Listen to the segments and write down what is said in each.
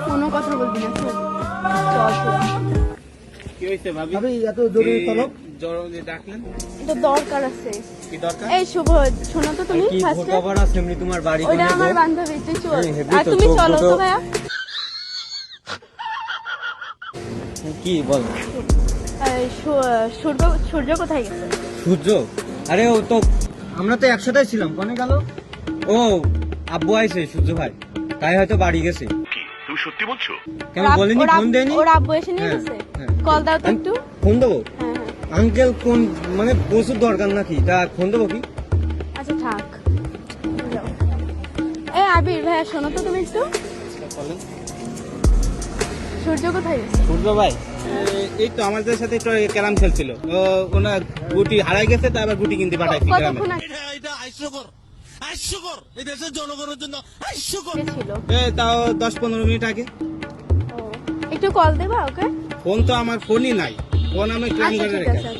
কোনো কথা বলবি না, চল চল। কি হইছে ভাবি? ভাবি এত জরুরি তলব জরুরি ডাকলেন? এটা দরকার আছে। কি দরকার? এই শুভ, শোনো তো তুমি কি ফার্স্টে। খবর আছে এমনি তোমার বাড়ি ওটা কোনে আমার গো? বান্ধবী, তুই চল। এই হেবি আর তো, তুমি চোখ চলো তো দুটো- ভাইয়া। কি বল? সূর্য কোথায় গেছে? সূর্য? আরে ও তো আমরা তো একসাথে ছিলাম, কোনে গেল? ও আব্বু আইছে সূর্য ভাই, তাই হয়তো বাড়ি গেছে। তুমি সত্যি বলছো? কেন বলেনি? ফোন দেয়নি? ওর আব্বু এসে নিয়ে হ্যাঁ, গেছে। হ্যাঁ। কল দাও তো একটু। ফোন দেবো? হ্যাঁ হ্যাঁ। আঙ্কেল কোন মানে প্রচুর দরকার নাকি, তা ফোন দেবো কি? আচ্ছা থাক, যাও। এই আবির ভাইয়া শোনো তো তুমি একটু। বলেন। সূর্য কোথায় গেছে? সূর্য ভাই এই তো আমাদের সাথে একটু ক্যারাম খেলছিল, ওনার গুটি হারাই গেছে, তাই আবার গুটি কিনতে পাঠাইছি গ্রামে। কতক্ষণ আগে এটা হাস্যকর এই দেশের জনগণের জন্য হাস্যকর। ছিল? তাও 10-15 মিনিট আগে। ও, একটু কল দেবা ওকে? ফোন তো আমার ফোনই নাই, ফোন আমি ক্যারাম আচ্ছা ঘরে ঠিক রেখে। আছে।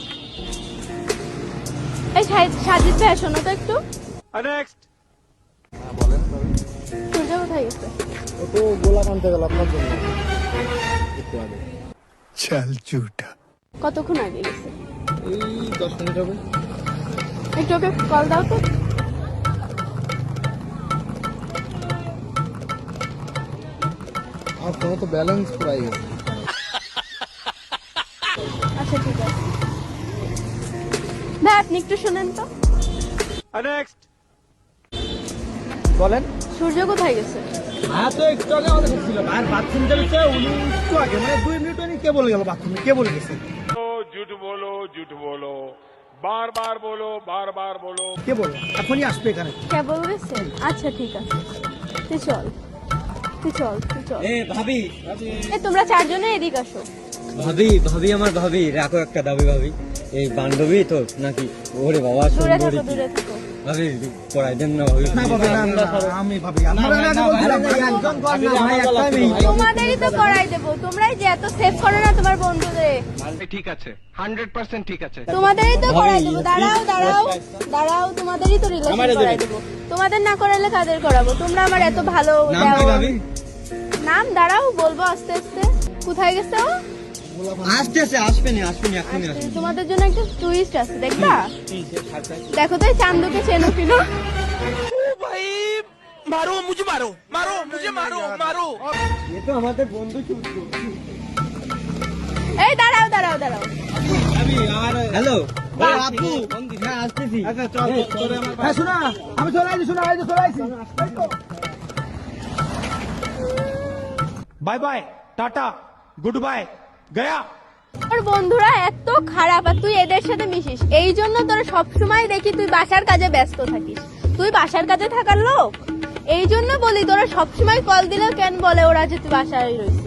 এই সাজিদ ভাইয়া শোনো তো একটু। সূর্য কোথায় গেছে? ও তো গোলাপ আনতে গেল আপনার জন্য একটু আগে। চল ঝুটা। কতক্ষণ আগে গেছে? এই 10 মিনিট হবে। একটু ওকে কল দাও তো। আর তোমার তো ব্যালেন্স পুরাই গেছে। আচ্ছা ঠিক আছে ভাই, আপনি একটু শোনেন তো। বলেন। সূর্য কোথায় গেছে? হ্যাঁ তো একটু আগে আমাদের ছিল, আর বাথরুম যাচ্ছে উনি একটু আগে, মানে 2 মিনিট উনি কে বলে গেল বাথরুমে, কে বলে গেছে? झूठ बोलो बार बार बोलो কে বলে? এখনই আসবে এখানে। কেবল গেছে? আচ্ছা ঠিক আছে, তুই চল তুই চল তুই চল। এ ভাবি, এই তোমরা চারজনে এদিক আসো। ভাবি ভাবি আমার ভাবি, রাখো একটা দাবি ভাবি। এই বান্ধবী তো নাকি? ওরে বাবা দূরে সুন্দরী থাকো কি। দূরে থাকো। ভাবি পড়াই দেন না ভাবি। না বাবা, না, না, আমি ভাবি আমরা আগে বলছিলাম ভাই একজন কর না ভাই, একটাই মেয়ে। তোমাদেরই তো করাই দেবো, তোমরাই যে এত সেভ করো না তোমার বন্ধুদের, ঠিক আছে 100% ঠিক আছে তোমাদেরই তো ভাবি, করাই দেবো। দাঁড়াও দাঁড়াও দাঁড়াও, তোমাদেরই তো রিলেশন আমারে করাই দেবে। দেবো। তোমাদের না করাইলে কাদের করাবো? তোমরা আমার এত ভালো নাম কি দেওয়া- ভাবি? নাম দাঁড়াও বলবো আস্তে আস্তে। কোথায় গেছে ও? আসতেছে, আসবেনি এখনই আস্তে, আসবে। তোমাদের জন্য একটা টুইস্ট আছে, দেখবা? দেখো তো এই চান্দুকে চেনো কিনা। ভাই মারো মুঝে মারো মারো মুঝে মারো মারো। এ তো আমাদের বন্ধু সূর্য। এই দাঁড়াও দাঁড়াও দাঁড়াও। হ্যালো ভাই, আপু, হ্যাঁ আসতেছি। আচ্ছা চল, তোরে আমার হ্যাঁ শোনা, আমি চলে আইছি, শোনা আইছি, চলে আইছি। Bye bye tata good bye Gaya. তোর বন্ধুরা এত খারাপ আর তুই এদের সাথে মিশিস, এই জন্য তোরা সবসময় দেখি তুই বাসার কাজে ব্যস্ত থাকিস। তুই বাসার কাজে থাকার লোক, এই জন্য বলি তোরা সবসময় কল দিলেও কেন বলে ওরা যে তুই বাসায় রয়েছিস।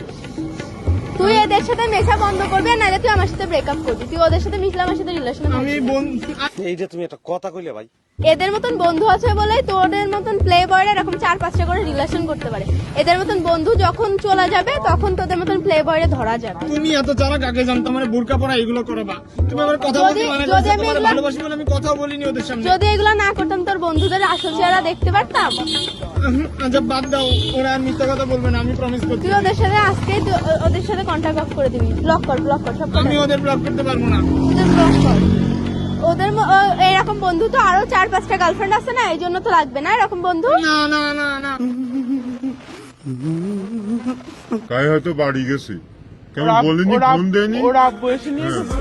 তুই এদের সাথে মেশা বন্ধ করবি, আর নাহলে তুই আমার সাথে ব্রেকআপ করবি। তুই ওদের সাথে মিশলে আমার সাথে রিলেশন। আমি এইটা তুমি একটা কথা কইলে ভাই। এদের মতন বন্ধু আছে বলে তোদের মতন প্লে বয়রা এরকম 4-5টা করে রিলেশন করতে পারে। এদের মতন বন্ধু যখন চলে যাবে তখন তোদের মতন প্লে বয়রে ধরা যাবে। তুমি এত যারা কাকে জানতো মানে বোরকা পরা এগুলো করো বা তুমি আমার কথা বলতে যদি- মানে যদি করছো, আমি তোমার এগুলা- ভালোবাসি বলে আমি কথা বলিনি ওদের সামনে। যদি এগুলো না করতাম তোর বন্ধুদের আসল চেহারা দেখতে পারতাম। আচ্ছা বাদ দাও, ওরা আর মিথ্যা কথা বলবে না, আমি প্রমিস করছি। তুই ওদের সাথে আজকে ওদের সাথে কন্ট্যাক্ট অফ করে দিবি। ব্লক কর সব কর। আমি ওদের ব্লক করতে পারবো না। ওদের ব্লক কর। ওদের এরকম বন্ধু তো আরো 4-5টা গার্লফ্রেন্ড আছে না, এই জন্য তো লাগবে না এরকম বন্ধু। না না না না তাই হয়তো বাড়ি গেছে, কেমন বলিনি, ফোন দেয়নি। ওরা আব্বু এসে নিয়ে গেছে।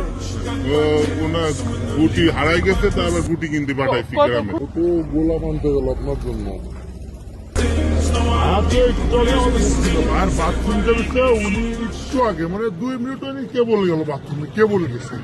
ওনার গুটি হারাই গেছে, তাই আবার গুটি কিনতে পাঠাইছি গ্রামে। ও তো গোলাপ আনতে গেল আপনার জন্য। আর বাথরুম যাচ্ছে উনি একটু আগে, মানে 2 মিনিট উনি কে বলে গেল বাথরুমে, কে বলে গেছে?